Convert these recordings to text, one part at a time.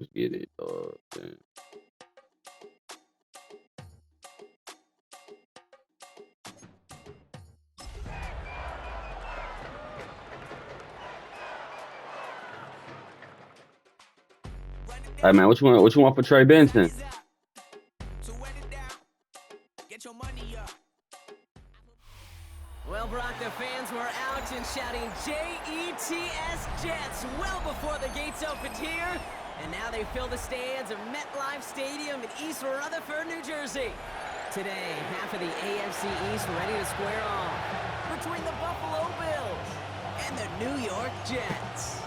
Let's get it, dog. Man. Hey man, what you want? What you want for Trey Benson? Well, Brock, the fans were out and shouting J-E-T-S Jets well before the gates opened here. And now they fill the stands of MetLife Stadium in East Rutherford, New Jersey. Today, half of the AFC East ready to square off between the Buffalo Bills and the New York Jets.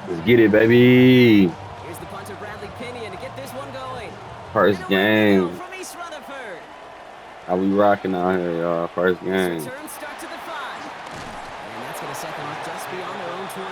Let's get it, baby. Here's the punter, Bradley Pinion, to get this one going. First game. From East Rutherford. How we rocking out here, y'all? First game. Return start to the 5. And that's going to set them up just beyond their own 20.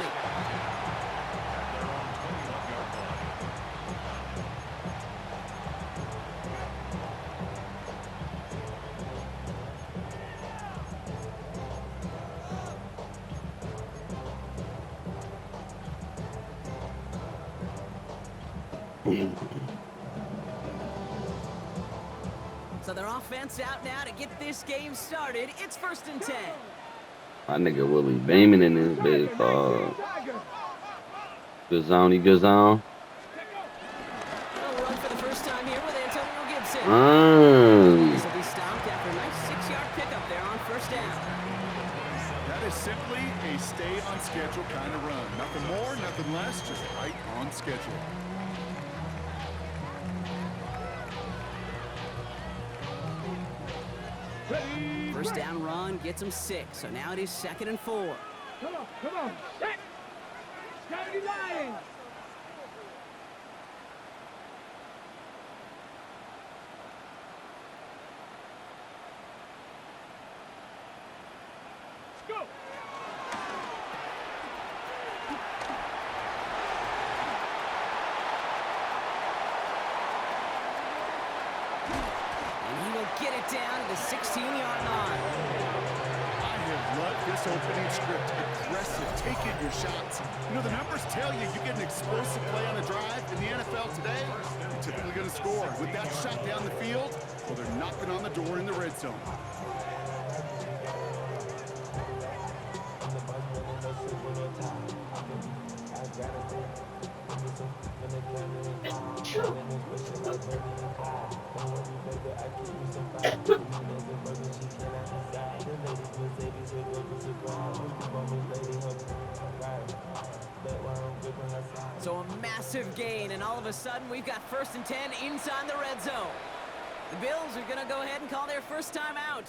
So their offense out now to get this game started. It's 1st and 10. My nigga Willie beaming in this bitch, dog. Good zone, good zone. A run for the first time here with Antonio Gibson. This will be stopped after a nice 6-yard pickup there on 1st down. That is simply a stay on schedule kind of run. Nothing more, nothing less, just right on schedule. First down run gets him 6, so now it is 2nd and 4. Come on, set! Scotty Lions! Go! Get it down to the 16-yard line. I have loved this opening script. Aggressive, taking your shots. You know, the numbers tell you get an explosive play on a drive. In the NFL today, you're typically going to score. With that shot down the field, well, they're knocking on the door in the red zone. So a massive gain, and all of a sudden we've got 1st and 10 inside the red zone. The Bills are going to go ahead and call their first time out.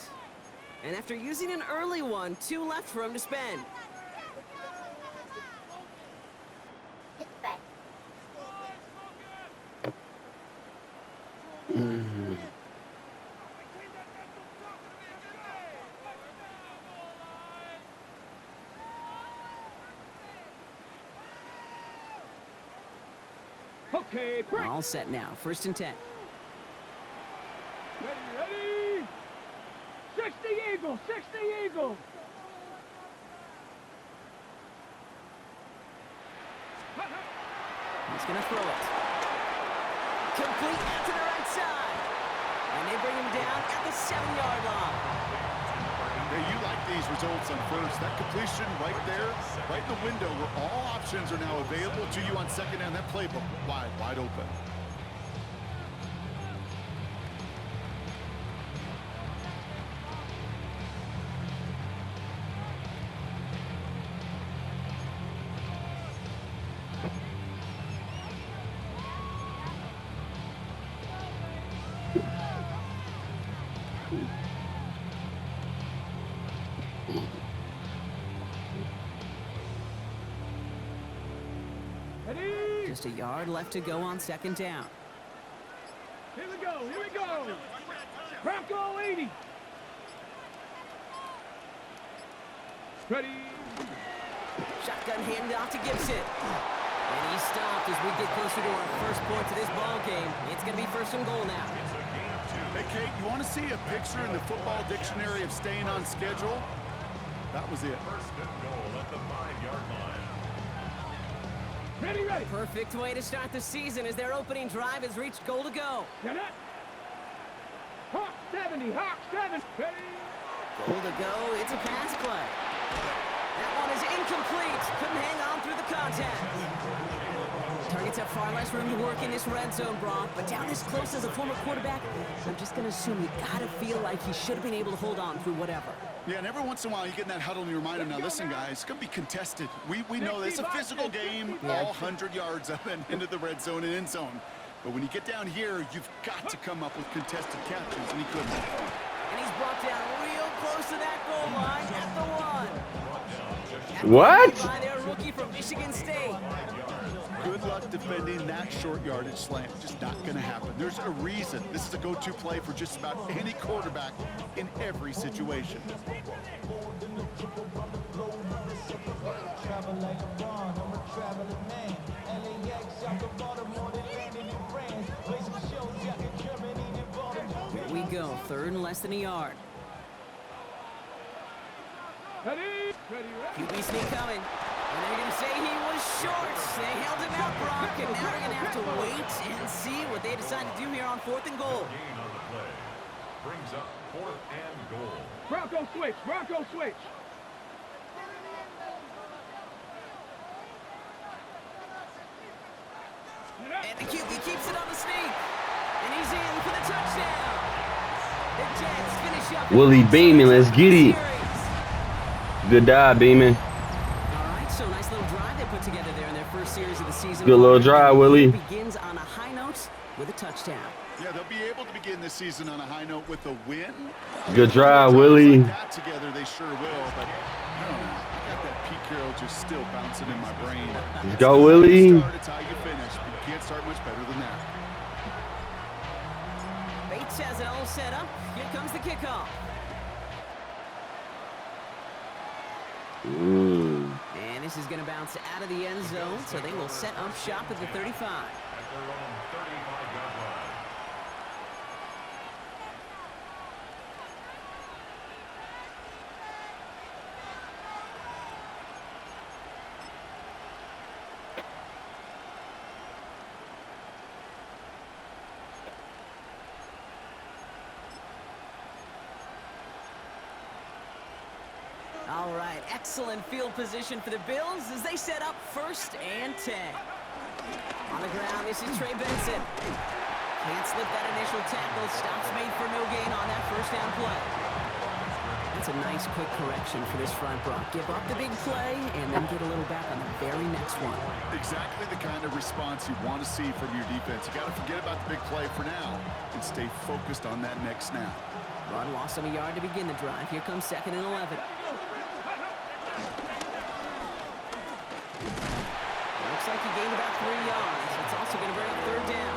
And after using an early one, 2 left for them to spend. Okay, break! All set now, 1st and 10. Ready? 60 Eagles! 60 Eagles! He's going to throw it. Complete out to the right side. And they bring him down at the 7-yard line. Hey, you like these results on first. That completion right there, right in the window where all options are now available to you on 2nd down. That playbook wide open. Ready? Just a yard left to go on 2nd down. Here we go! Bronco 80! Ready? Shotgun handed off to Gibson. And he's stopped as we get closer to our first point to this ball game. It's going to be first and goal now. Hey, Kate, you want to see a picture in the football dictionary of staying on schedule? That was it. First and goal at the 5-yard line. Ready, ready. Perfect way to start the season as their opening drive has reached goal to go. Get it. Hawk 70, Hawk 7. Ready. Goal to go. It's a pass play. That one is incomplete. Couldn't hang on through the contact. Targets have far less room to work in this red zone, Brock. But down this close as a former quarterback, I'm just going to assume you got to feel like he should have been able to hold on through whatever. Yeah, and every once in a while you get in that huddle and you remind them, now listen, guys, it's going to be contested. We know this. It's a physical game, all 100 yards up and into the red zone and end zone. But when you get down here, you've got to come up with contested captures, and he couldn't. And he's brought down real close to that goal line at the one. What? By their rookie from Michigan State. Good luck defending that short yardage slant. Just not going to happen. There's a reason. This is a go-to play for just about any quarterback in every situation. Here we go. Third and less than a yard. Ready. Ready, ready. QB sneak coming. And they're going to say he was short. They held him out, Brock, and now they're going to have to wait and see what they decide to do here on fourth and goal. Gain on the play. Brings up 4th and goal. Bronco switch. Bronco switch. And the QB keeps it on the sneak. And he's in for the touchdown. The Jets finish up. Willie Beeman, let's get it. Good dive, Beeman. All right, so nice little drive they put together there in their first series of the season. Good little drive, Willie. Begins on a high note with a touchdown. Yeah, they'll be able to begin this season on a high note with a win. Good drive, Willie. Like that together, they sure will, but I don't know. I got that Pete Carroll just still bouncing in my brain. Let's go, Willie. It's how you finish, but you can't start much better than that. Bates has it all set up. Here comes the kickoff. And this is going to bounce out of the end zone, so they will set up shop at the 35. At their own 35-yard line. All right, excellent field position for the Bills as they set up 1st and 10. On the ground, this is Trey Benson. Can't slip that initial tackle. Stops made for no gain on that first down play. That's a nice quick correction for this front, Brock. Give up the big play and then get a little back on the very next one. Exactly the kind of response you want to see from your defense. You got to forget about the big play for now and stay focused on that next snap. Run loss of a yard to begin the drive. Here comes 2nd and 11. Looks like he gained about 3 yards. It's also going to bring up 3rd down.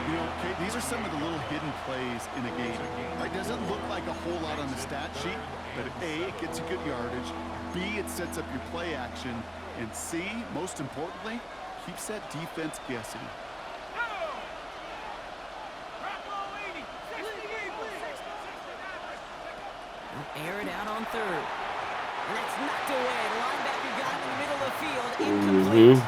You know, Kate, these are some of the little hidden plays in a game. It doesn't look like a whole lot on the stat sheet, but A, it gets you good yardage, B, it sets up your play action, and C, most importantly, keeps that defense guessing. Air it out on 3rd. And that's knocked away. The linebacker got him in the middle of the field. Incomplete.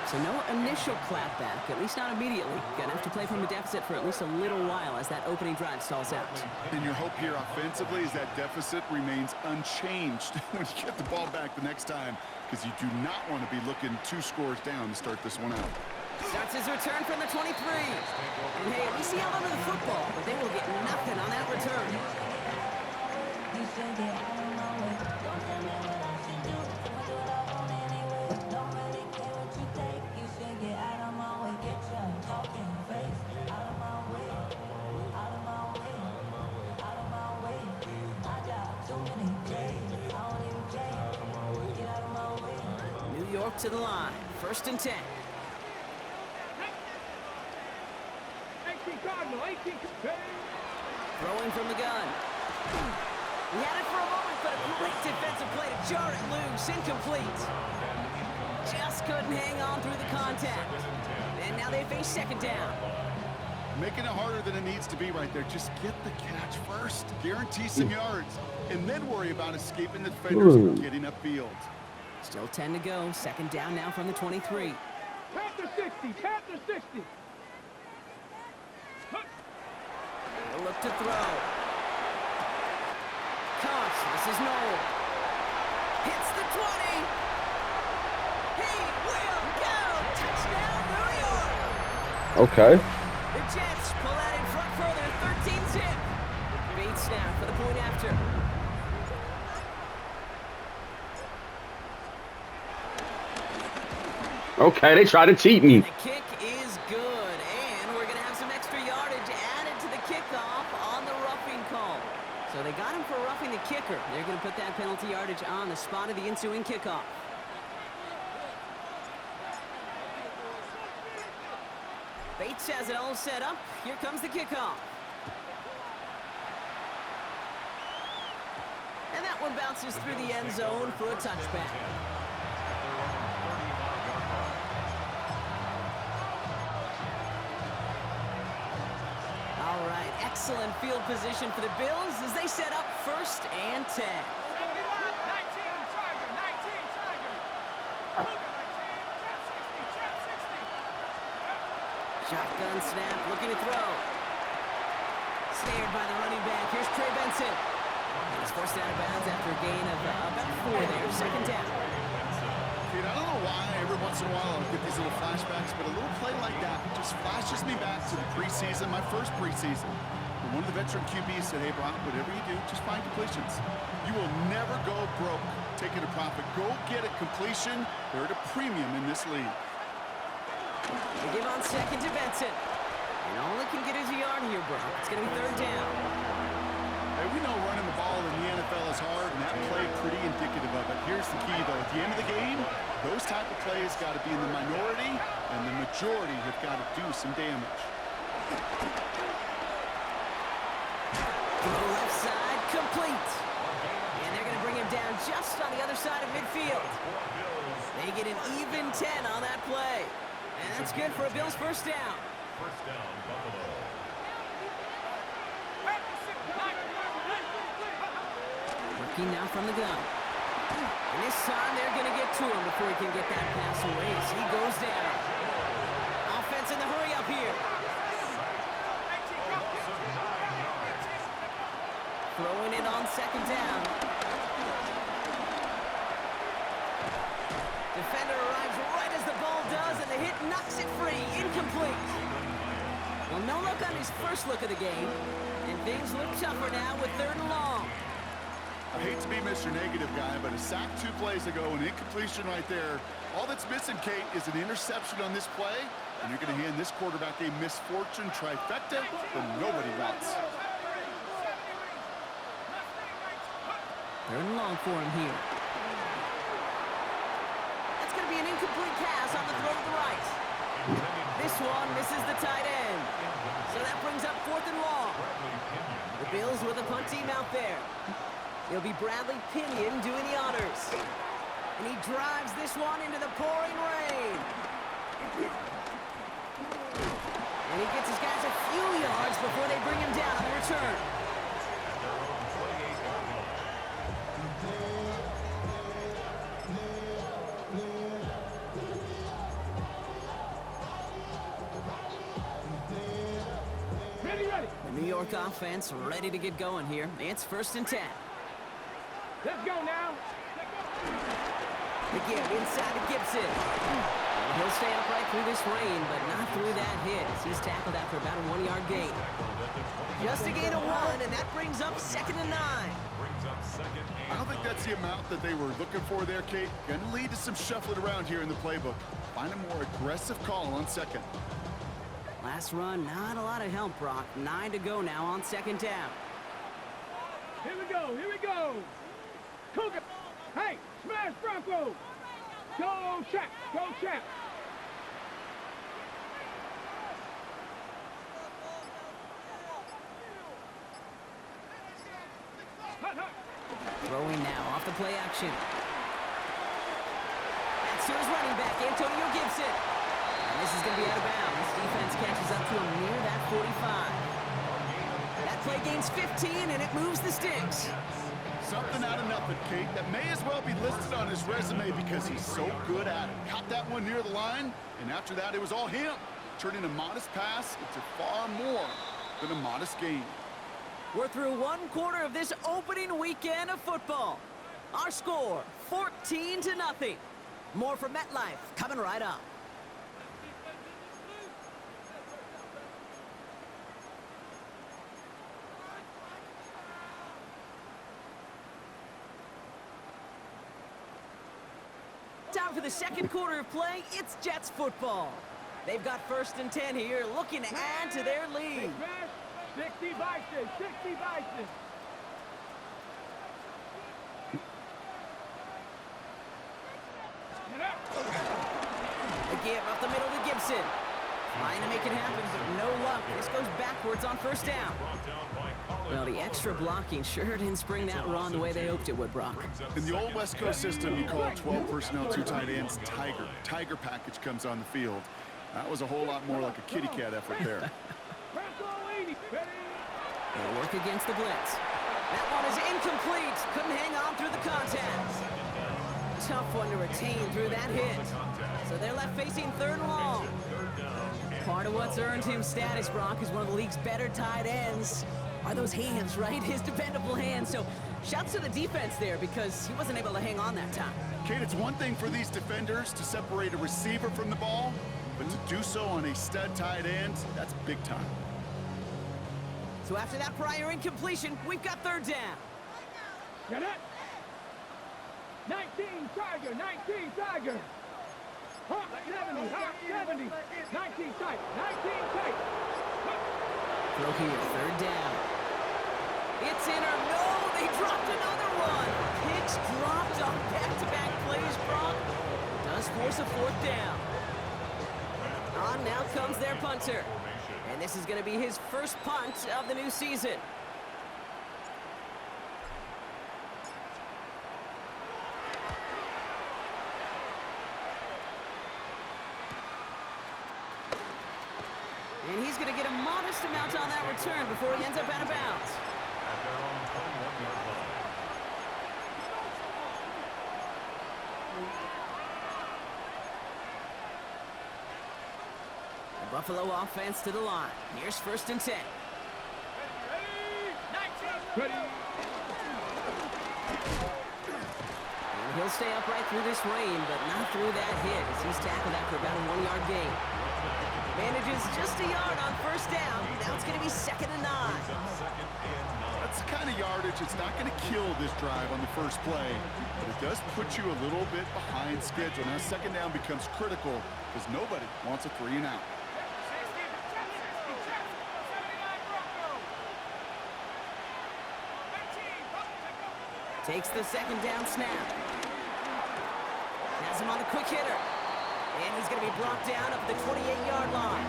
So no initial clapback, at least not immediately. Gonna have to play from a deficit for at least a little while as that opening drive stalls out. And your hope here offensively is that deficit remains unchanged when you get the ball back the next time, because you do not want to be looking 2 scores down to start this one out. Starts his return from the 23. And hey, at least he held onto the football, but they will get nothing on that return. New York to the line. 1st and 10. 18 Cardinal, 18. Throwing from the gun. He had it for a moment, but a great defensive play to jar it loose. Incomplete. just couldn't hang on through the contact. And now they face second down. Making it harder than it needs to be right there. Just get the catch first. Guarantee some yards. And then worry about escaping the defenders and getting upfield. Still 10 to go. Second down now from the 23. Panther 60, Panther 60. They'll look to throw. Caught. This is Noel. Hits the 20. He will go. Touchdown, New York. Okay. The Jets pull out in front further. 13-zip. Bates now for the point after. Okay, they try to cheat me. The kick is good, and we're going to have some extra yardage added to the kickoff on the roughing call. So they got him for roughing the kicker. They're going to put that penalty yardage on the spot of the ensuing kickoff. Bates has it all set up. Here comes the kickoff. And that one bounces through the end zone for a touchback. All right, excellent field position for the Bills as they set up 1st and 10. Shotgun snap, looking to throw. Snared by the running back. Here's Trey Benson. He's forced out of bounds after a gain of about 4 there. Second down. Dude, I don't know why every once in a while I'll get these little flashbacks, but a little play like that just flashes me back to the preseason, my first preseason. And one of the veteran QBs said, hey, Brock, whatever you do, just find completions. You will never go broke taking a profit. Go get a completion. They're at a premium in this league. They give on second to Benson. And all it can get is a yard here, Brock. It's going to be 3rd down. Hey, we know running the ball in the NFL is hard, and that play pretty indicative of it. Here's the key, though. At the end of the game, those type of plays got to be in the minority, and the majority have got to do some damage. To the left side, complete. And they're going to bring him down just on the other side of midfield. They get an even 10 on that play. And that's good for a Bills 1st down. First down, Buffalo. Working now from the gun. And this time they're going to get to him before he can get that pass away as he goes down. Offense in the hurry up here. Throwing it on 2nd down. Defender arrives right as the ball does, and the hit knocks it free. Incomplete. Well, no look on his first look of the game, and things look tougher now with 3rd and long. I hate to be Mr. Negative guy, but a sack 2 plays ago, an incompletion right there. All that's missing, Kate, is an interception on this play, and you're going to hand this quarterback a misfortune trifecta that nobody wants. 3rd and long for him here. That's going to be an incomplete pass on the throw to the right. This one misses the tight end. So that brings up 4th and long. The Bills with a punt team out there. It'll be Bradley Pinion doing the honors. And he drives this one into the pouring rain. And he gets his guys a few yards before they bring him down on the return. The New York offense ready to get going here. It's 1st and 10. Let's go now. Again, inside to Gibson. And he'll stay upright through this rain, but not through that hit as he's tackled after about a 1-yard gain. Just a gain of 1, and that brings up 2nd and 9. I don't think that's the amount that they were looking for there, Kate. Going to lead to some shuffling around here in the playbook. Find a more aggressive call on 2nd. Last run, not a lot of help, Brock. 9 to go now on 2nd down. Here we go, here we go. Cougar. Hey, smash Bronco. Go Shaq, go Shaq. Throwing now off the play action. Jets. Here's running back Antonio Gibson. And this is going to be out of bounds. Defense catches up to him near that 45. That play gains 15, and it moves the sticks. Something out of nothing, Kate. That may as well be listed on his resume because he's so good at it. Caught that one near the line, and after that, it was all him. Turning a modest pass into far more than a modest gain. We're through one quarter of this opening weekend of football. Our score, 14-0. More from MetLife coming right up. Time for the second quarter of play. It's Jets football. They've got 1st and 10 here, looking to add to their lead. 60 Bison, 60 Bison. The give up the middle to Gibson. Trying to make it happen, but no luck. This goes backwards on 1st down. Well, the extra blocking sure didn't spring that run the way they hoped it would, Brock. In the old West Coast system, you call 12 personnel, 2 tight ends, Tiger. Tiger package comes on the field. That was a whole lot more like a kitty cat effort there. They'll work against the blitz. That one is incomplete. Couldn't hang on through the contact. Tough one to retain through that hit. So they're left facing 3rd and long. Part of what's earned him status, Brock, is one of the league's better tight ends. Are those hands, right? His dependable hands. So shouts to the defense there because he wasn't able to hang on that time. Kate, it's one thing for these defenders to separate a receiver from the ball, but to do so on a stud tight end, that's big time. So after that prior incompletion, we've got 3rd down. Get it? 19 Tiger, 19 Tiger. Hop 70, hop 70. 19 tight, 19 tight. Throw here, 3rd down. It's in or no, they dropped another one. Picks dropped on back-to-back plays, Brock. Does force a 4th down. On now comes their punter. And this is going to be his first punt of the new season. And he's going to get a modest amount on that return before he ends up out of bounds. At their own 21-yard line. The Buffalo offense to the line. Here's 1st and 10. Ready. And he'll stay upright through this rain, but not through that hit as he's tackled after about a 1-yard gain. Manages just a yard on 1st down. Now it's going to be 2nd and 9. That's the kind of yardage that's not going to kill this drive on the first play, but it does put you a little bit behind schedule. Now 2nd down becomes critical because nobody wants a 3 and out. Takes the 2nd down snap. Has him on the quick hitter. And he's going to be brought down up the 28-yard line.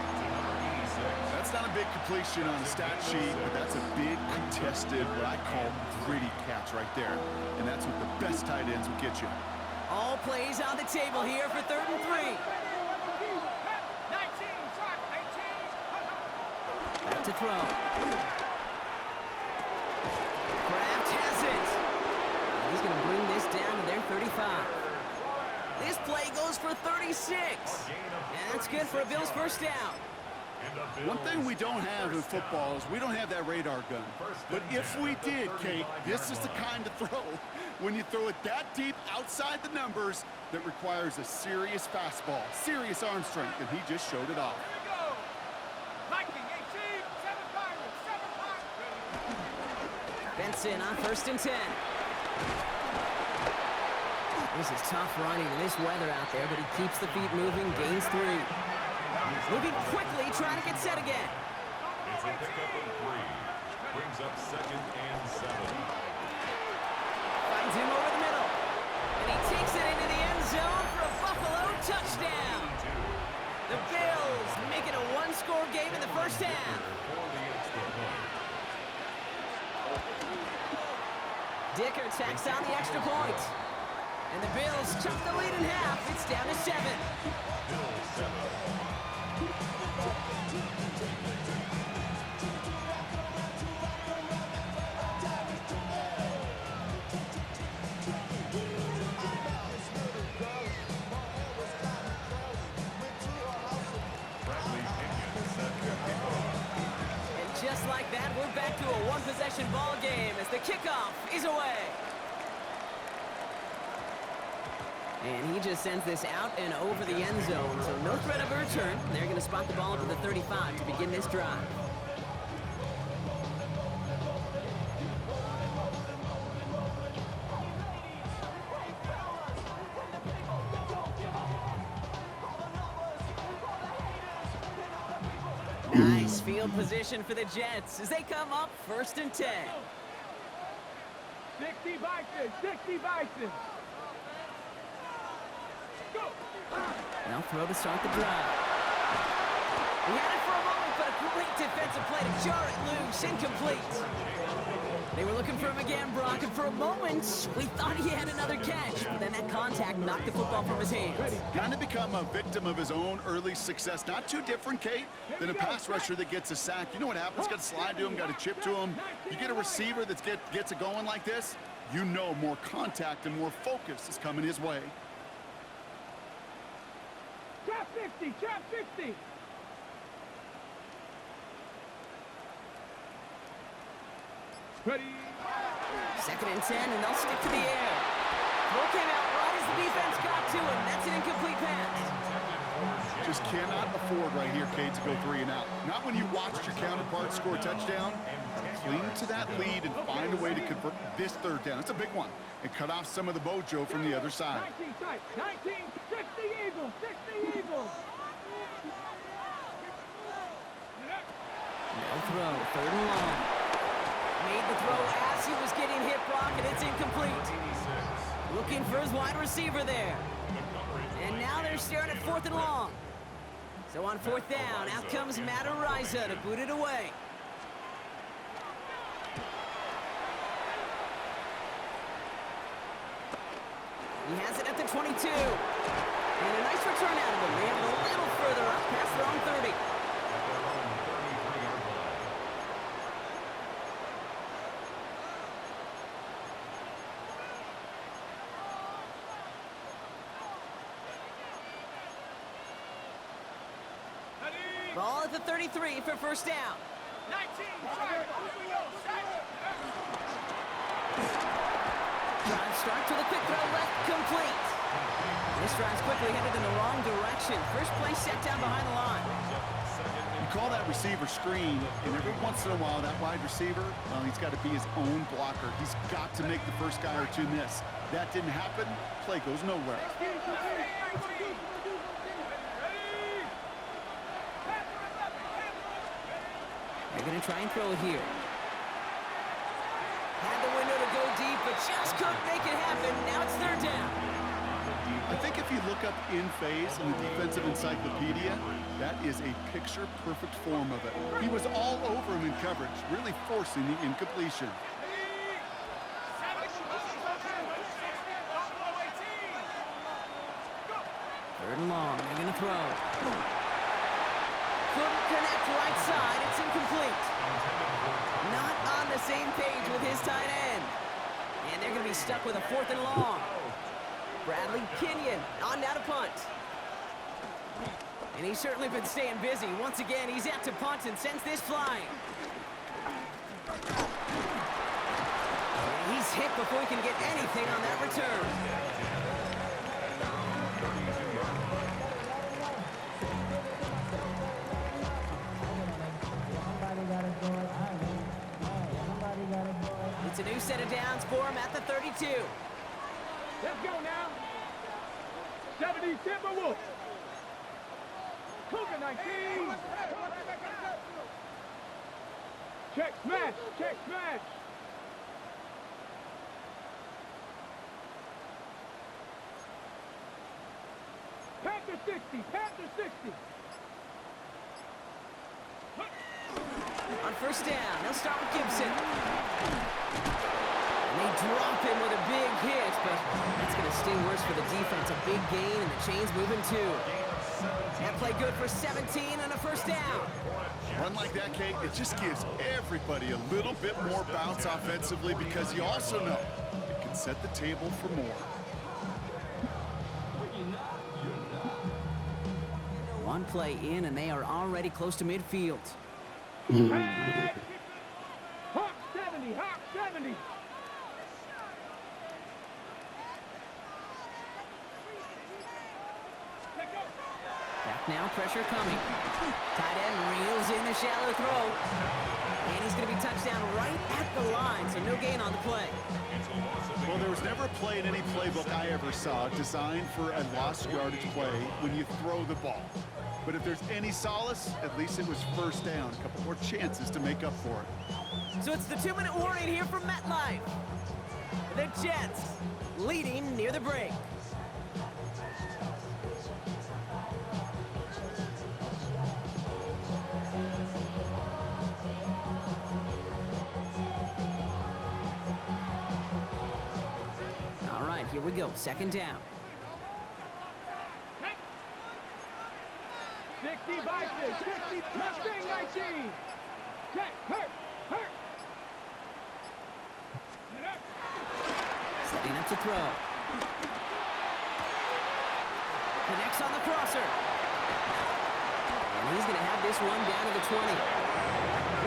That's not a big completion on the stat sheet, but that's a big contested, what I call gritty catch right there. And that's what the best tight ends will get you. All plays on the table here for 3rd and 3. Back to throw. Kraft has it. He's going to bring this down to their 35. This play goes for 36. And that's good for a Bills 1st down. One thing we don't have in football is we don't have that radar gun. But if we did, Kate, this is the kind of throw, when you throw it that deep outside the numbers, that requires a serious fastball, serious arm strength, and he just showed it off. Benson on 1st and 10. This is tough running in this weather out there, but he keeps the feet moving, gains 3. Moving quickly, trying to get set again. It's a pickup of 3. Brings up 2nd and 7. Finds him over the middle. And he takes it into the end zone for a Buffalo touchdown. The Bills make it a 1-score game in the 1st half. For the extra point. Dicker tacks on the extra point. And the Bills chop the lead in half. It's down to 7. Bills 7. Bradley Pinion set to kick off. And just like that, we're back to a one-possession ball game as the kickoff is away. And he just sends this out and over the end zone, so no threat of a return. They're going to spot the ball at the 35 to begin this drive. Nice field position for the Jets as they come up 1st and 10. 60 Bison, 60 Bison. Go. Now throw to start the drive. He had it for a moment, but a great defensive play to jar it loose, incomplete. They were looking for him again, Brock, and for a moment, we thought he had another catch, but then that contact knocked the football from his hands. Kind of become a victim of his own early success. Not too different, Kate, than a pass rusher that gets a sack. You know what happens? Got to slide to him, got to chip to him. You get a receiver that gets it going like this, you know more contact and more focus is coming his way. Trap 50, trap 50. Ready. 2nd and 10, and they'll stick to the air. Throw came out right as the defense got to him. That's an incomplete pass. Just cannot afford right here, Kate, to go 3 and out. Not when you watched your counterpart score a touchdown. Cling to that lead and find a way to convert this 3rd down. It's a big one. And cut off some of the mojo from the other side. 19 tight, 19, 60 Eagles, 60 Eagles. No throw, 3rd and long. Made the throw as he was getting hit, Brock, and it's incomplete. Looking for his wide receiver there. And now they're staring at 4th and long. So on 4th down, out comes Madden NFL to boot it away. He has it at the 22. And a nice return out of him. They have it a little further up past their own 30. Ball at the 33 for 1st down. 19, try. Drive start to the quick throw left, complete. This drive's quickly headed in the wrong direction. First play set down behind the line. You call that receiver screen, and every once in a while, that wide receiver, well, he's got to be his own blocker. He's got to make the first guy or two miss. That didn't happen, play goes nowhere. They're going to try and throw it here. Had the window to go deep, but just couldn't make it happen. Now it's 3rd down. I think if you look up in phase in the defensive encyclopedia, that is a picture-perfect form of it. He was all over him in coverage, really forcing the incompletion. 3rd and long. They're going to throw. Couldn't connect right side. It's incomplete. Not on the same page with his tight end. And they're going to be stuck with a 4th and long. Bradley Pinion on now to punt. And he's certainly been staying busy. Once again, he's out to punt and sends this flying. And he's hit before he can get anything on that return. It's a new set of downs for him at the 32. Let's go now. 70 Timberwolves. Cougar 19. Check smash. Check smash. Panther 60. Panther 60. On 1st down, they'll start with Gibson. And They drop him with a big hit, but that's going to sting worse for the defense. A big gain, and the chain's moving too. That play good for 17 and a first down. Run like that, Kate, it just gives everybody a little bit more bounce offensively because you also know it can set the table for more. One play in, and they are already close to midfield. Hawk 70, Hawk 70. Back now, pressure coming. Tight end reels in a shallow throw. And he's going to be touched down right at the line, so no gain on the play. Well, there was never a play in any playbook I ever saw designed for a lost yardage play when you throw the ball. But if there's any solace, at least it was first down. A couple more chances to make up for it. So it's the 2-minute warning here from MetLife. The Jets leading near the break. All right, here we go. Second down. 60 Vikings, 60, Mustang 19. Check, hurt. Setting up to throw. Connects on the crosser. And he's going to have this one down to the 20.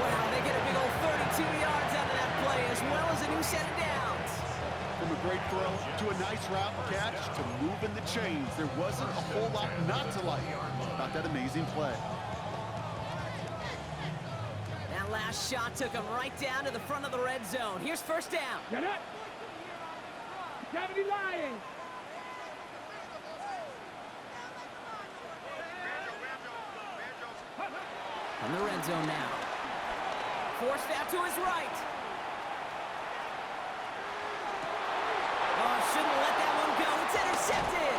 Wow, they get a big old 32 yards out of that play, as well as a new set of downs. From a great throw to a nice route catch to moving the chains, there wasn't a whole lot not to like about that amazing play. That last shot took him right down to the front of the red zone. Here's first down. Get it. 70 Lions. On the red zone now. Forced out to his right. Oh, shouldn't let that one go. It's intercepted.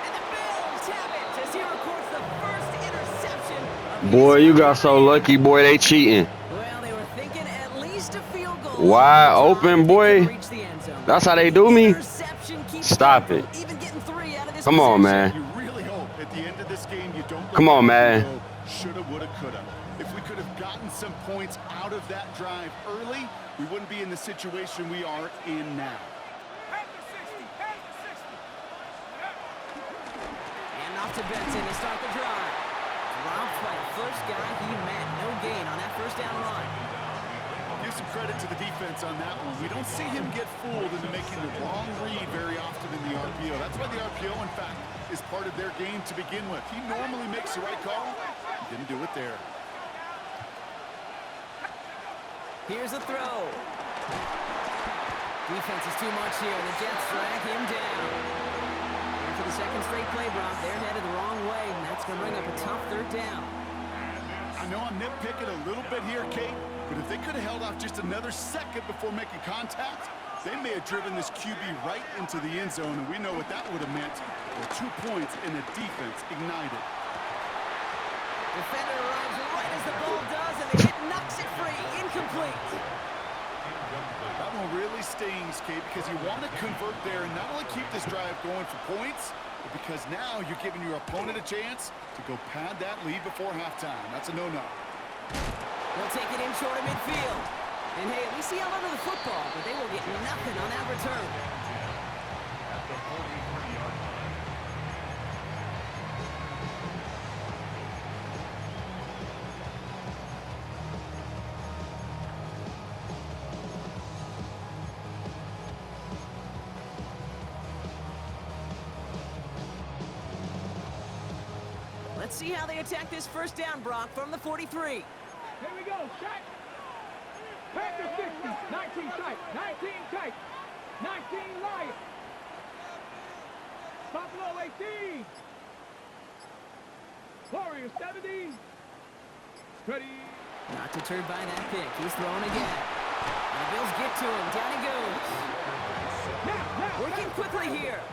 And the Bills have it as he records the first interception of his Boy, you got career. so lucky, boy. They cheating. Well, they were thinking at least a field goal. Wide open, boy. They couldn't reach the end zone. That's how they do me. Interception keeps Stop them it. from even getting 3 out of this Come on, possession. man. You really hope at the end of this game you don't Come on, man. Shoulda, woulda, coulda. If we could have gotten some points out of that drive early, we wouldn't be in the situation we are in now. And off to Benson to start the drive. Dropped by the first guy he met. No gain on that first down run. Give some credit to the defense on that one. We don't see him get fooled into making the wrong read very often in the RPO. That's why the RPO, in fact, is part of their game to begin with. He normally makes the right call. He didn't do it there. Here's a throw. Defense is too much here. The Jets drag him down. And for the second straight play, Brock, they're headed the wrong way, and that's going to bring up a tough third down. I know I'm nitpicking a little bit here, Kate, but if they could have held off just another second before making contact, they may have driven this QB right into the end zone, and we know what that would have meant. Well, 2 points and the defense ignited. Defender arrives right as the ball does, and the hit knocks it free. Incomplete. That one really stings, Kate, because you want to convert there and not only keep this drive going for points, but because now you're giving your opponent a chance to go pad that lead before halftime. That's a no-no. They'll take it in short of midfield. And hey, at least he held onto the football, but they will get nothing on that return. At the 43-yard line. Let's see how they attack this first down, Brock, from the 43. Here we go, check. Panther 60, 19 tight, 19 tight, 19 Lions. Buffalo 18. Warriors 70. Ready. Not deterred by that pick. He's throwing again. And the Bills get to him. Down he goes. Now. Working quickly here. A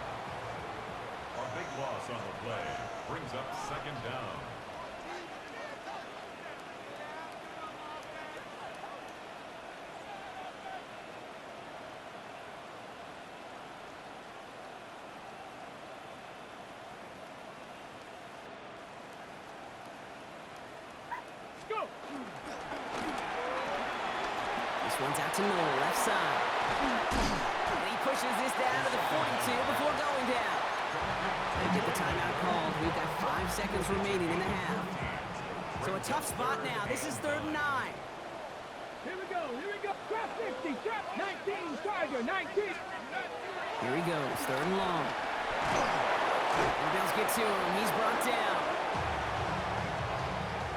big loss on the play brings up second down. This one's out to Noel, left side. And he pushes this down to the 42 before going down. They get the timeout called. We've got 5 seconds remaining in the half. So a tough spot now. This is 3rd and 9. Here we go, here we go. Drop 50, drop 19, Tiger, 19. Here he goes, 3rd and long. The Bills get to him. He's brought down.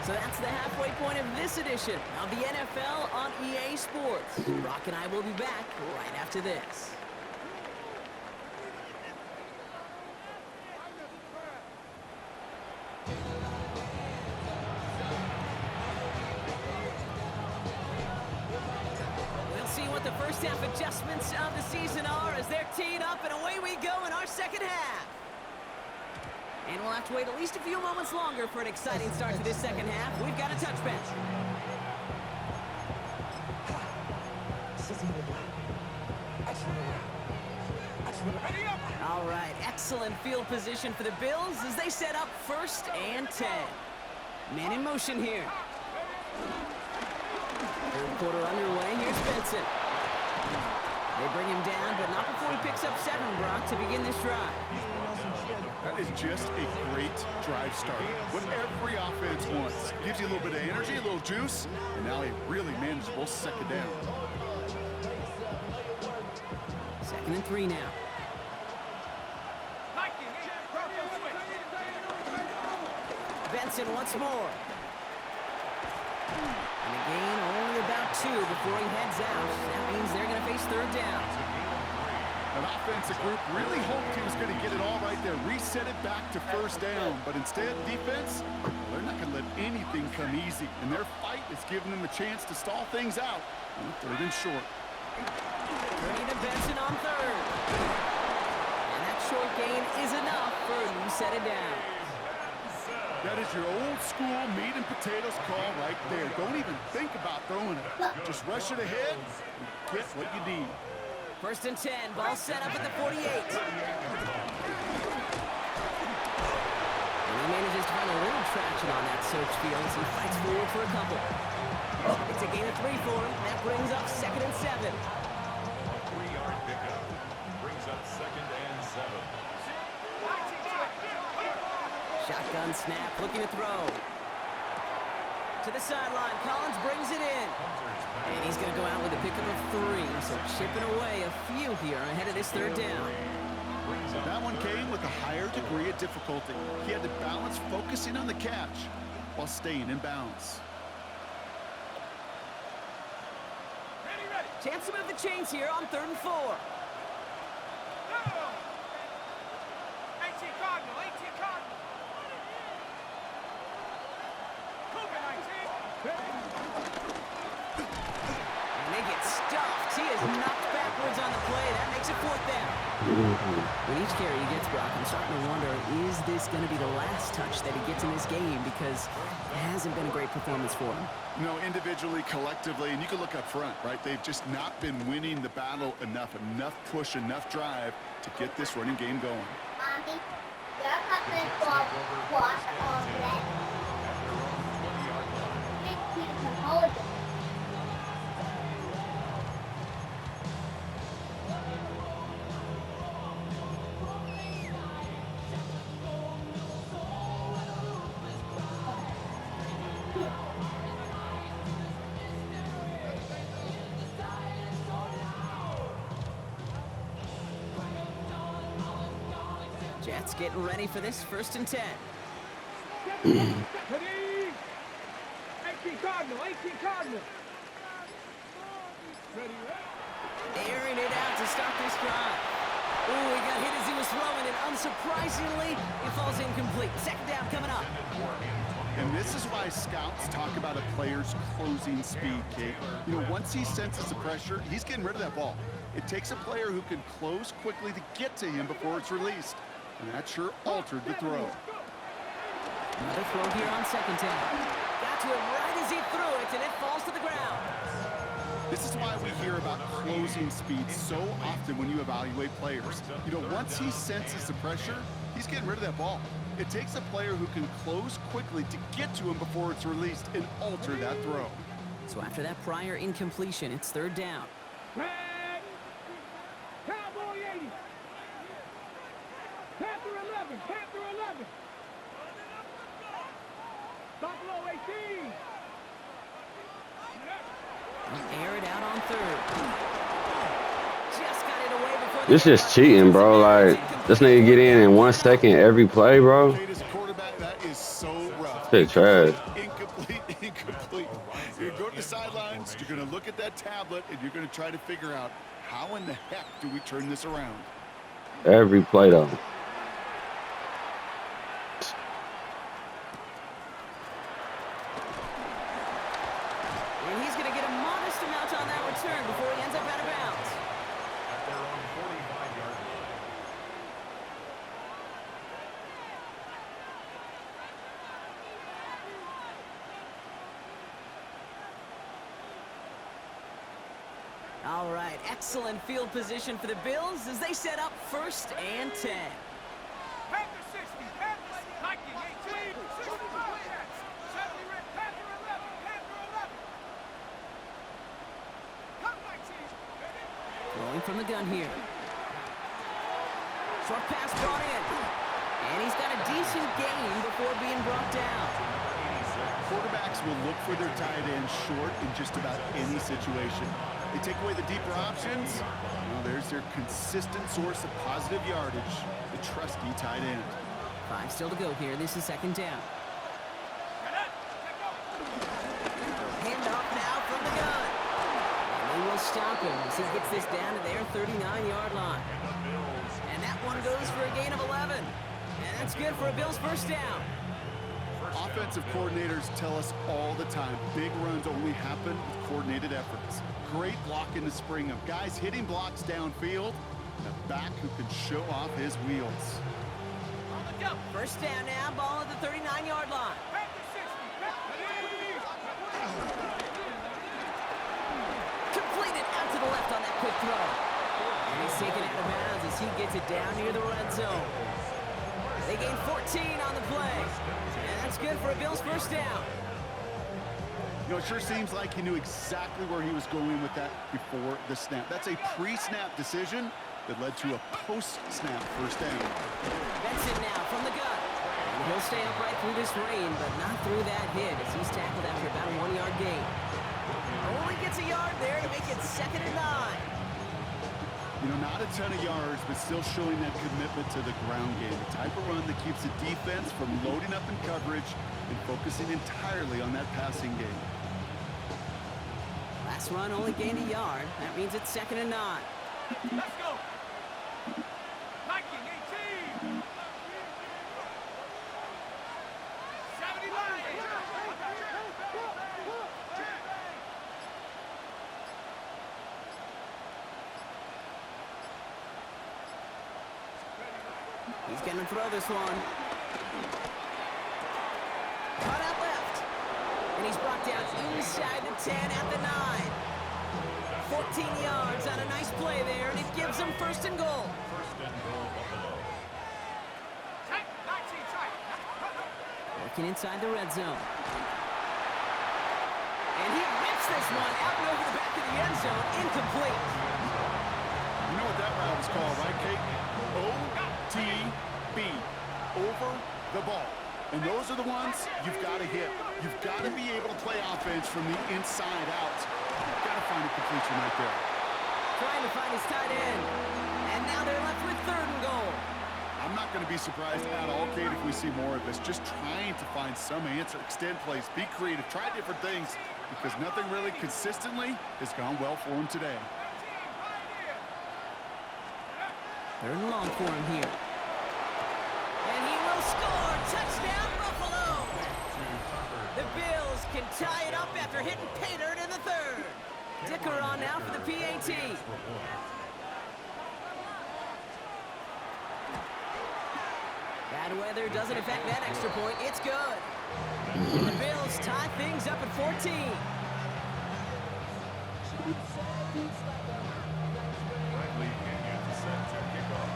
So that's the halfway point of this edition of the NFL on EA Sports. Brock and I will be back right after this. We'll see what the first half adjustments of the season are as they're teed up, and away we go in our second half. And we'll have to wait at least a few moments longer for an exciting start to this second half. We've got a touchback. All right, excellent field position for the Bills as they set up 1st and 10. Man in motion here. 3rd quarter underway. Here's Benson. They bring him down, but not before he picks up 7, Brock, to begin this drive. That is just a great drive start. What every offense wants. Gives you a little bit of energy, a little juice, and now a really manageable 2nd down. 2nd and 3 now. Benson once more. And a gain only about 2 before he heads out. That means they're going to face 3rd down. An offensive group really hoped he was going to get it all right there, reset it back to 1st down. But instead, defense, they're not going to let anything come easy. And their fight is giving them a chance to stall things out on 3rd and short. Turning to Benson on 3rd. And that short gain is enough for a new set of downs. That is your old school meat and potatoes call right there. Don't even think about throwing it. Just rush it ahead and get what you need. 1st and 10, ball set up at the 48. And he manages to find a little traction on that search field as he fights forward for a couple. It's a gain of 3 for him. That brings up 2nd and 7. 3-yard pickup. Brings up 2nd and 7. Shotgun snap, looking to throw. To the sideline, Collins brings it in. And he's going to go out with a pickup of 3. So chipping away a few here ahead of this 3rd down. That one came with a higher degree of difficulty. He had to balance focusing on the catch while staying in bounds. Chance to move the chains here on 3rd and 4. 18 Cardinal, 18 Cardinal. Cougar 19. And they get stuffed. He is knocked backwards on the play. That makes it 4th down. When each carry he gets, Brock, I'm starting to wonder, is this going to be the last touch that he gets in this game? Because it hasn't been a great performance for him. No, individually, collectively, and you can look up front, right? They've just not been winning the battle enough push, enough drive to get this running game going. Mommy, your husband will wash all that. Make me the holiday. Jets getting ready for this 1st and 10. 18 Cardinal, 18 Cardinal. Ready, Airing it out to start this drive. Ooh, he got hit as he was throwing it. Unsurprisingly, it falls incomplete. 2nd down coming up. And this is why scouts talk about a player's closing speed, Kate. You know, once he senses the pressure, he's getting rid of that ball. It takes a player who can close quickly to get to him before it's released. And that sure altered the throw. Another throw here on 2nd down. Got to him right as he threw it, and it falls to the ground. This is why we hear about closing speed so often when you evaluate players. You know, once he senses the pressure, he's getting rid of that ball. It takes a player who can close quickly to get to him before it's released and alter that throw. So after that prior incompletion, it's third down. Flag. Cowboy 80. Panther 11. Panther 11. Buffalo 18. Air it out on third. Just got it away before This is cheating, bro. Like, this nigga get in 1 second every play, bro. Played as a quarterback, that is so rough. Shit trash. Incomplete, incomplete. You're going to go to the sidelines, you're going to look at that tablet, and you're going to try to figure out how in the heck do we turn this around? Every play, though. And he's going to get a modest amount on that return before he ends up out of bounds. At their own 45-yard line. All right, excellent field position for the Bills as they set up 1st and 10. Panther 60. Panther Viking 18. 65 Jets. 70 Red. Panther 11. Panther 11. Come back, team. Throwing from the gun here. Short pass brought in. And he's got a decent gain before being brought down. Quarterbacks will look for their tight end short in just about any situation. They take away the deeper options. Well, there's their consistent source of positive yardage, the trusty tight end. 5 still to go here. This is 2nd down. Hand off now from the gun. And they will stop him as he gets this down to their 39-yard line. And that one goes for a gain of 11. And that's good for a Bills 1st down. Offensive coordinators tell us all the time, big runs only happen with coordinated efforts. Great blocking to spring them. Guys hitting blocks downfield, and a back who can show off his wheels. 1st down now, ball at the 39-yard line. Completed out to the left on that quick throw. And he's taken out of bounds as he gets it down near the red zone. They gain 14 on the play. And that's good for a Bills 1st down. You know, it sure seems like he knew exactly where he was going with that before the snap. That's a pre-snap decision that led to a post-snap 1st down. Benson now from the gun. And he'll stay upright through this rain, but not through that hit as he's tackled after about a 1-yard gain. Only gets a yard there to make it 2nd and 9. You know, not a ton of yards, but still showing that commitment to the ground game. The type of run that keeps the defense from loading up in coverage and focusing entirely on that passing game. Last run only gained a yard. That means it's 2nd and 9. Let's go. Viking 18. 70 Lions. He's going to throw this one. Cut out left. And he's brought down inside the 10 at the 9. 14 yards on a nice play there, and it gives him 1st and goal. 1st and goal, Buffalo. Tight. 19 tight. Working inside the red zone. And he rips this one out and over the back of the end zone, incomplete. You know what that route was called, right, Kate? OTB, over the ball. And those are the ones you've got to hit. You've got to be able to play offense from the inside out. You've got to find a completion right there. Trying to find his tight end. And now they're left with 3rd and goal. I'm not going to be surprised at all, Kate, if we see more of this. Just trying to find some answer, extend plays, be creative, try different things, because nothing really consistently has gone well for him today. 3rd and long for him here. And he will score. Touchdown, Buffalo. The Bills can tie it up after hitting pay dirt in the 3rd. Dicker on now for the PAT. Bad weather doesn't affect that extra point. It's good. And the Bills tie things up at 14. Bradley Pinion set to kick off.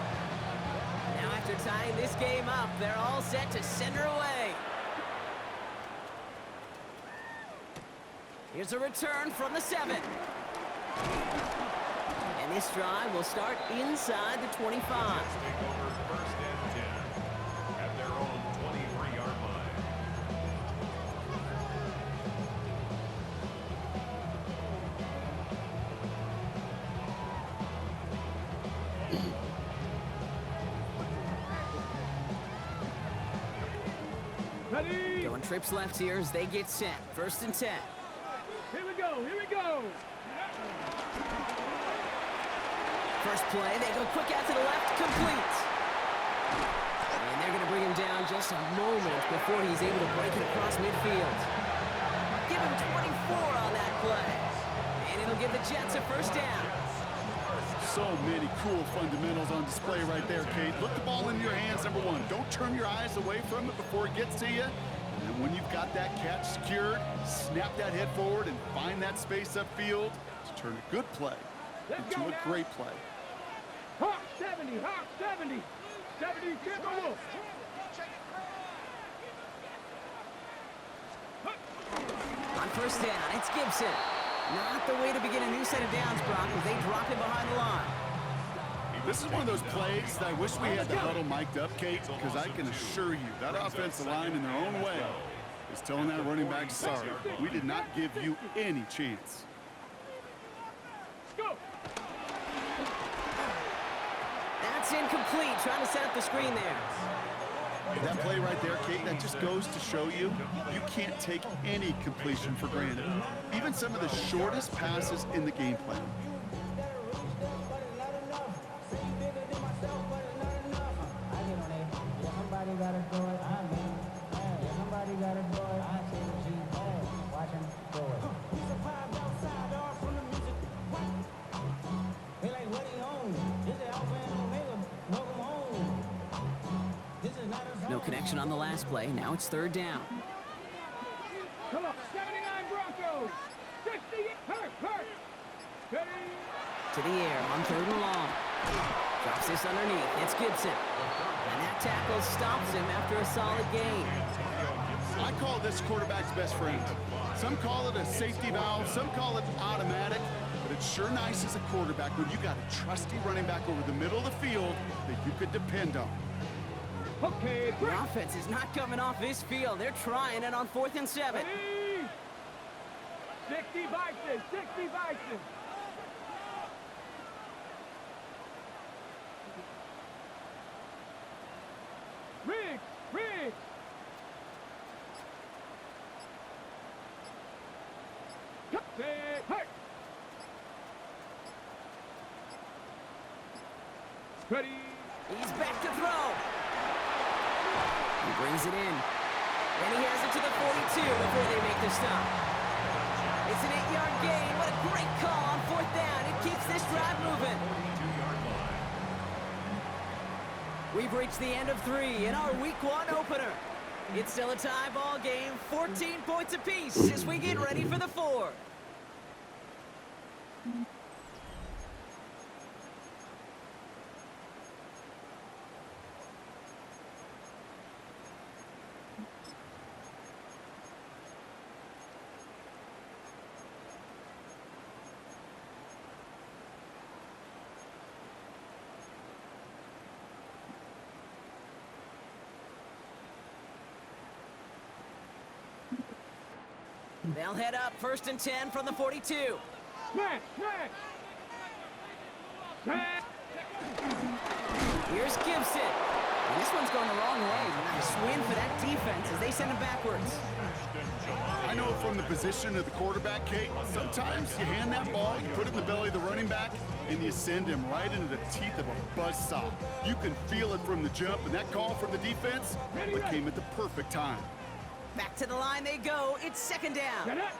Now After tying this game up, they're all set to send her away. Here's a return from the 7. And this drive will start inside the 25. Take over first and 10 at their own 23-yard line. Ready? Going trips left here as they get set. First and 10. Here we go, here we go. First play, they go quick out to the left, complete. And they're going to bring him down just a moment before he's able to break it across midfield. Give him 24 on that play. And it'll give the Jets a first down. So many cool fundamentals on display right there, Kate. Look the ball in your hands, number one. Don't turn your eyes away from it before it gets to you. And then when you've got that catch secured, snap that head forward and find that space upfield to turn a good play into a great play. Hawk 70, Hawk 70. 70, Timberwolves. On first down, it's Gibson. Not the way to begin a new set of downs, Brock, as they drop him behind the line. This is one of those plays that I wish we had the huddle mic'd up, Kate, because I can assure you that offensive line in their own way is telling that running back, sorry, we did not give you any chance. Go. That's incomplete, trying to set up the screen there. That play right there, Kate, that just goes to show you, you can't take any completion for granted. Even some of the shortest passes in the game plan. No connection on the last play. Now it's third down. Come on, 79 Broncos. 60, hurt. Ready? To the air on third and long. Drops this underneath. It's Gibson. And that tackle stops him after a solid gain. I call this quarterback's best friend. Some call it a safety valve, some call it automatic, but it's sure nice as a quarterback when you got a trusty running back over the middle of the field that you could depend on. Okay, The offense is not coming off this field. They're trying it on 4th and 7. ready? 60 Bison, 60 Bison. Riggs. Hurt. Ready? He's back to throw. He brings it in. And he has it to the 42 before they make the stop. It's an 8-yard gain. What a great call on 4th down. It keeps this drive moving. 42-yard line. We've reached the end of 3 in our Week 1 opener. It's still a tie ball game, 14 points apiece as we get ready for the 4. They'll head up 1st and 10 from the 42. Smash. Here's Gibson. And this one's going the wrong way. Nice win for that defense as they send him backwards. I know from the position of the quarterback, Kate, sometimes you hand that ball, you put it in the belly of the running back, and you send him right into the teeth of a buzzsaw. You can feel it from the jump, and that call from the defense came at the perfect time. Back to the line they go. It's 2nd down. Get up.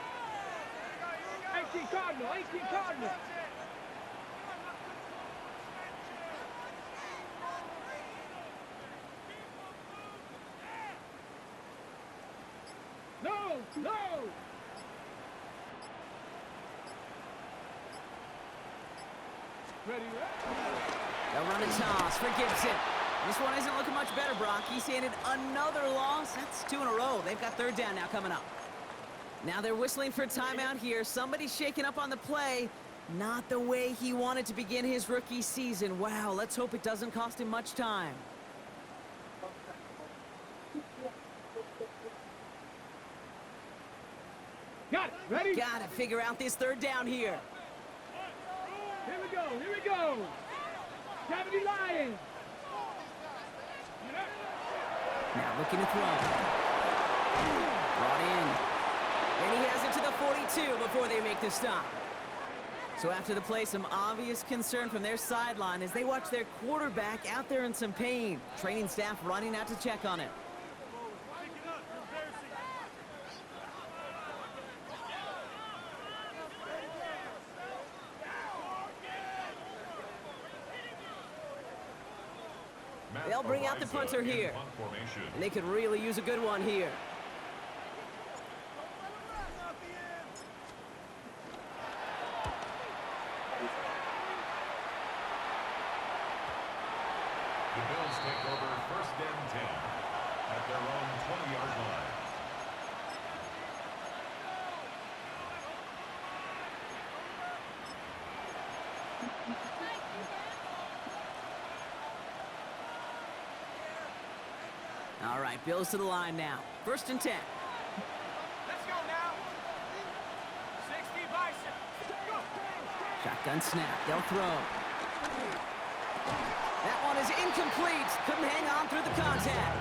18 Cardinal. No. Ready? They'll run a toss for Gibson. This one isn't looking much better, Brock. He's handed another loss. That's 2 in a row. They've got third down now coming up. Now they're whistling for timeout here. Somebody's shaking up on the play. Not the way he wanted to begin his rookie season. Wow, let's hope it doesn't cost him much time. Got it. Ready? Gotta figure out this third down here. Here we go. Here we go. 70 Lions. Now looking to throw. Brought in. And he has it to the 42 before they make the stop. So after the play, some obvious concern from their sideline as they watch their quarterback out there in some pain. Training staff running out to check on it. They'll bring out the punter here. And they could really use a good one here. The Bills take over first and 10 at their own 20-yard line. All right, Bills to the line now. First and 10. Let's go now. 60 Bison. Shotgun snap. They'll throw. That one is incomplete. Couldn't hang on through the contact.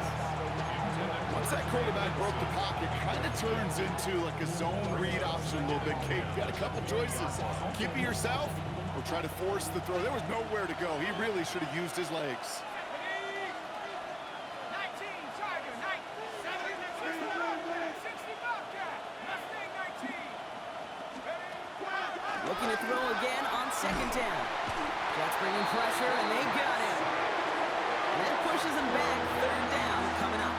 Once that quarterback broke the pocket, kind of turns into like a zone read option a little bit. Kate, you got a couple choices. Keep it yourself or try to force the throw. There was nowhere to go. He really should have used his legs. 19 Tiger, 60 Bobcat, Mustang 19. Looking to throw again on second down. Jets bringing pressure, and they got him. And that pushes them back. Third down coming up.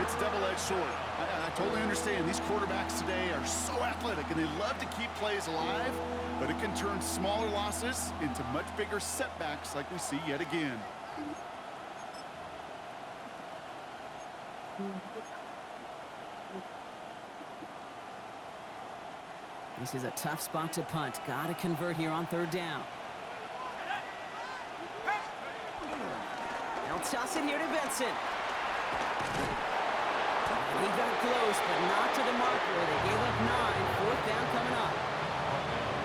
It's double-edged sword. I totally understand. These quarterbacks today are so athletic, and they love to keep plays alive, but it can turn smaller losses into much bigger setbacks like we see yet again. This is a tough spot to punt. Got to convert here on third down. They'll toss it here to Benson. He got close, but not to the marker. They gave up 9. Fourth down coming up.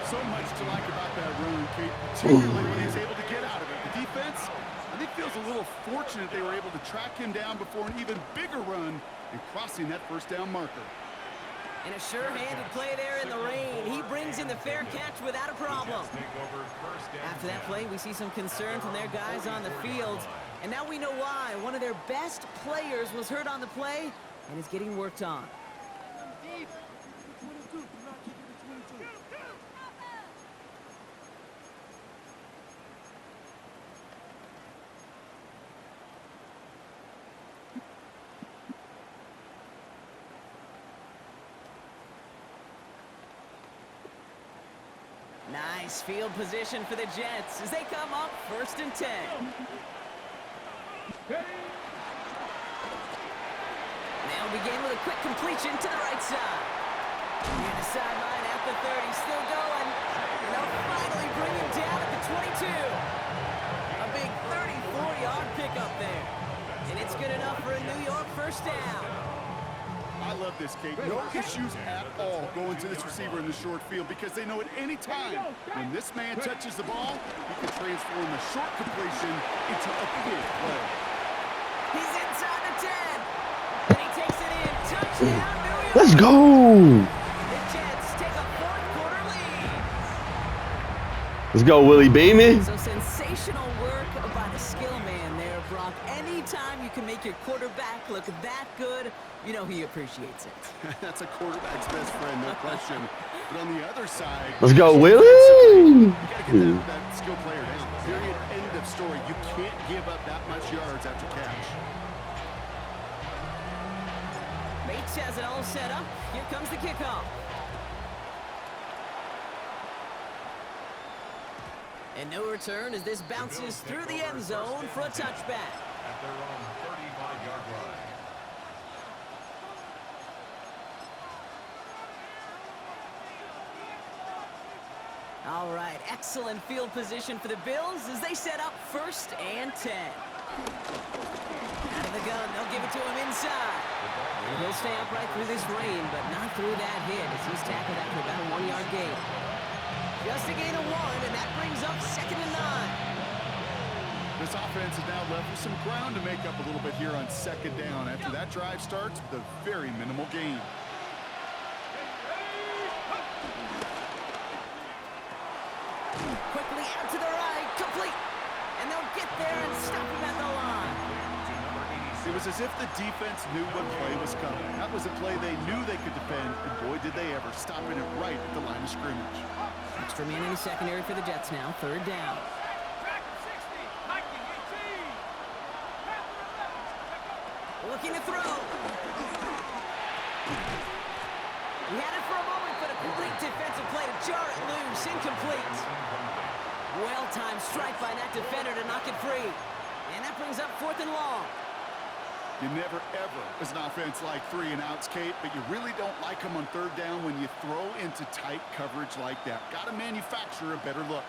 So much to like about that run, Kate, particularly when he's able to get out of it. The defense, I think, feels a little fortunate they were able to track him down before an even bigger run and crossing that first down marker. And a sure-handed play there in the rain. He brings in the fair catch without a problem. After that play, we see some concern from their guys on the field. And now we know why. One of their best players was hurt on the play and is getting worked on. Nice field position for the Jets as they come up first and 10. They'll begin with a quick completion to the right side. Near the sideline at the 30, still going. And they'll finally bring him down at the 22. A big 34-yard pickup there. And it's good enough for a New York first down. I love this, Kate. No issues at all going to this receiver in the short field because they know at any time when this man touches the ball, he can transform a short completion into a big play. He's inside the 10. And he takes it in. Touchdown, New York. Let's go. The Jets take a fourth-quarter lead. Let's go, Willie Beeman. So sensational work by the skill man there, Brock. Anytime you can make your quarterback look that good, you know he appreciates it. That's a quarterback's best friend, no question. But on the other side, Let's go, Willie. you got to get that skill player down. Period. End of story. You can't give up that much yards after catch. Bates has it all set up. Here comes the kickoff. And no return as this bounces through the end zone for a touchback. At their own 35-yard line. All right, excellent field position for the Bills as they set up 1st and 10. Out of the gun, they'll give it to him inside. And he'll stay upright through this rain, but not through that hit as he's tackled after about a 1-yard gain. Just a gain of 1, and that brings up 2nd and 9. This offense is now left with some ground to make up a little bit here on 2nd down after that drive starts with a very minimal gain. Quickly out to the right, complete. And they'll get there and stop him at the line. It was as if the defense knew what play was coming. That was a play they knew they could defend, and boy, did they ever, stopping it right at the line of scrimmage. Extra man in the secondary for the Jets now, 3rd down. Looking to throw. He had it for a moment, but a great defensive play to jar it loose. Incomplete. Well-timed strike by that defender to knock it free. And that brings up 4th and long. You never, ever, as an offense, like 3 and outs, Kate, but you really don't like them on 3rd down when you throw into tight coverage like that. Got to manufacture a better look.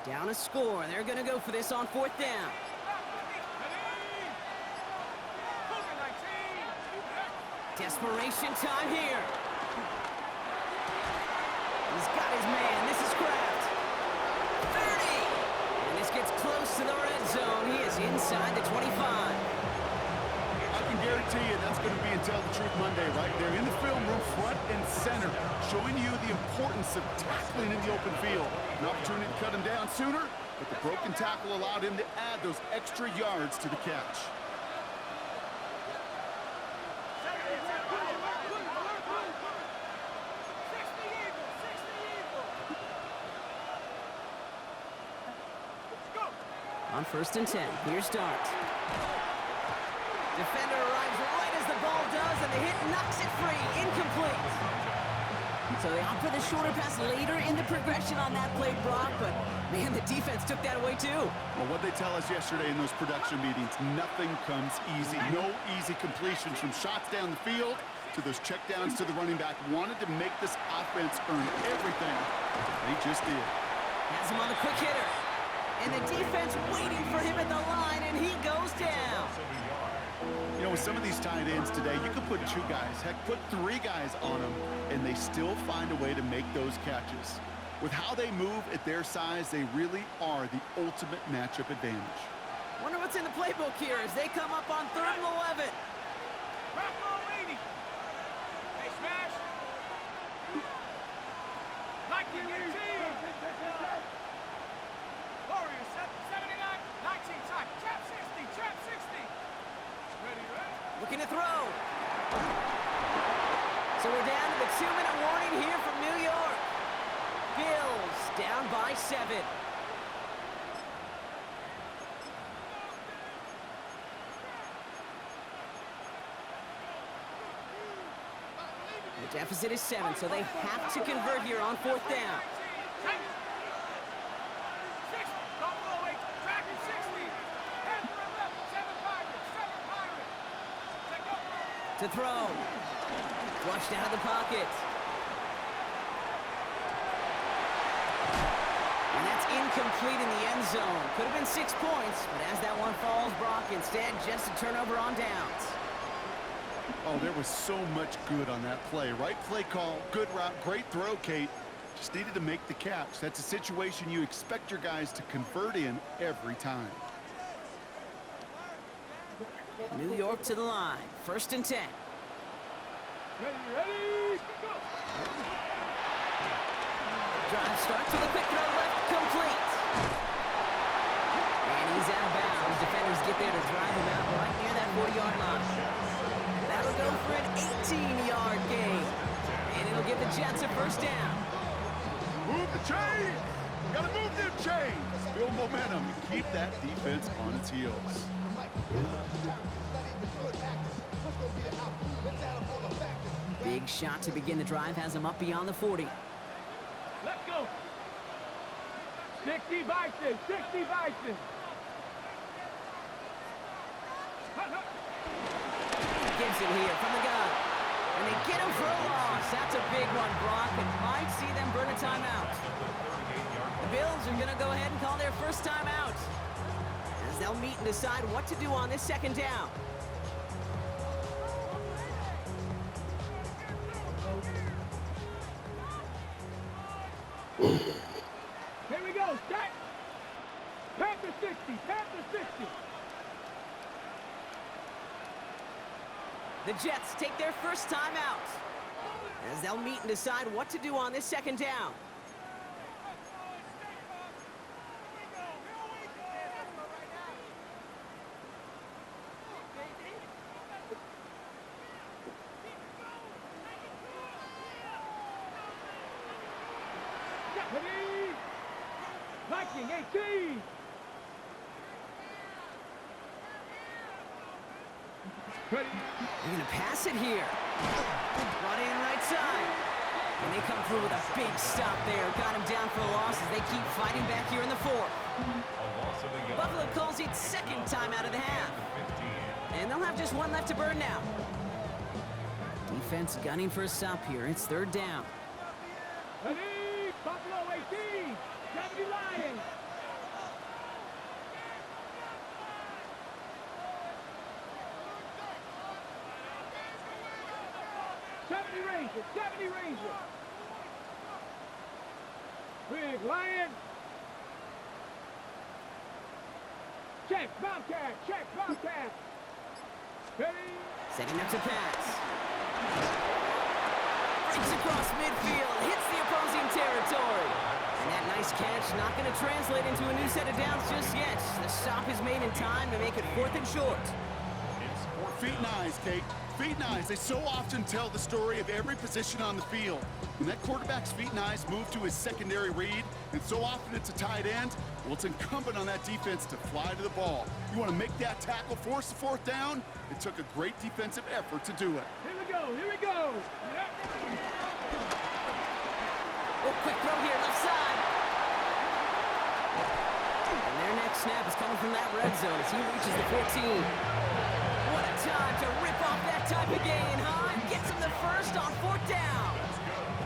Down a score. They're going to go for this on 4th down. Desperation time here. He's got his man. This is Kraft. 30. And this gets close to the red zone. He is inside the 25. I can guarantee you that's going to be in Tell the Truth Monday right there in the film room, front and center, showing you the importance of tackling in the open field. An opportunity to cut him down sooner, but the broken tackle allowed him to add those extra yards to the catch. On 1st and 10, here's Dart. Defender arrives right as the ball does, and the hit knocks it free. Incomplete. So they opt for the shorter pass later in the progression on that play, Brock, but man, the defense took that away too. Well, what they tell us yesterday in those production meetings, nothing comes easy. No easy completions from shots down the field to those checkdowns to the running back. Wanted to make this offense earn everything. They just did. Has him on the quick hitter. And the defense waiting for him at the line, and he goes down. You know, with some of these tight ends today, you could put 2 guys, heck, put 3 guys on them, and they still find a way to make those catches. With how they move at their size, they really are the ultimate matchup advantage. Wonder what's in the playbook here as they come up on 3rd and 11. Hey, Smash! Like you get Warriors, 79, 19, time. Trap 60, trap 60. Ready? Looking to throw. So we're down to the 2-minute warning here from New York. Bills down by 7. The deficit is 7, so they have to convert here on 4th down. To throw. Flushed out of the pocket. And that's incomplete in the end zone. Could have been 6 points, but as that one falls, Brock, instead just a turnover on downs. Oh, there was so much good on that play. Right play call, good route, great throw, Kate. Just needed to make the catch. That's a situation you expect your guys to convert in every time. New York to the line. 1st and 10. Ready, go! Drive starts with a quick throw left, complete. And he's out of bounds. Defenders get there to drive him out right near that 40-yard line. That'll go for an 18-yard gain. And it'll give the Jets a first down. Move the chains. Gotta move them chains. Build momentum and keep that defense on its heels. Big shot to begin the drive has him up beyond the 40. Let's go. 60 Bison, 60 Bison. Gibson here from the gun. And they get him for a loss. That's a big one, Brock, and might see them burn a timeout. The Bills are going to go ahead and call their first timeout, as they'll meet and decide what to do on this second down. Here we go, set. Panther 60, Panther 60. The Jets take their first timeout, as they'll meet and decide what to do on this second down. Ready? Viking 18. Ready? They're going to pass it here. Brought in right side. And they come through with a big stop there. Got him down for a loss as they keep fighting back here in the fourth. Buffalo calls it second time out of the half. And they'll have just one left to burn now. Defense gunning for a stop here. It's third down. Ready? Buffalo 18. 70 Lions. Ranger, 70 Ranger. Big Lion. Check, Bobcat, check, Bobcat. Ready? Setting up to pass. Breaks across midfield, hits the opposing territory. And that nice catch not going to translate into a new set of downs just yet. The stop is made in time to make it 4th and short. Feet and eyes, Kate. Feet and eyes, they so often tell the story of every position on the field. When that quarterback's feet and eyes move to his secondary read, and so often it's a tight end, well, it's incumbent on that defense to fly to the ball. You want to make that tackle, force the 4th down? It took a great defensive effort to do it. Here we go, here we go. Yep. Oh, quick throw here, left side. And their next snap is coming from that red zone as he reaches the 14. What a time to rip off that type of gain, huh? And gets him the first on 4th down.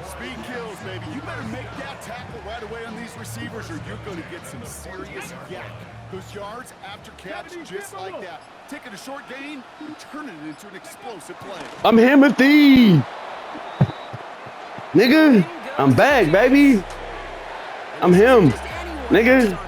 Speed kills, baby. You better make that tackle right away on these receivers or you're going to get some serious yak. Those yards after catch, just like that. Taking a short gain and turning it into an explosive play. I'm Timothy. Nigga, I'm back, baby. I'm him. Nigga.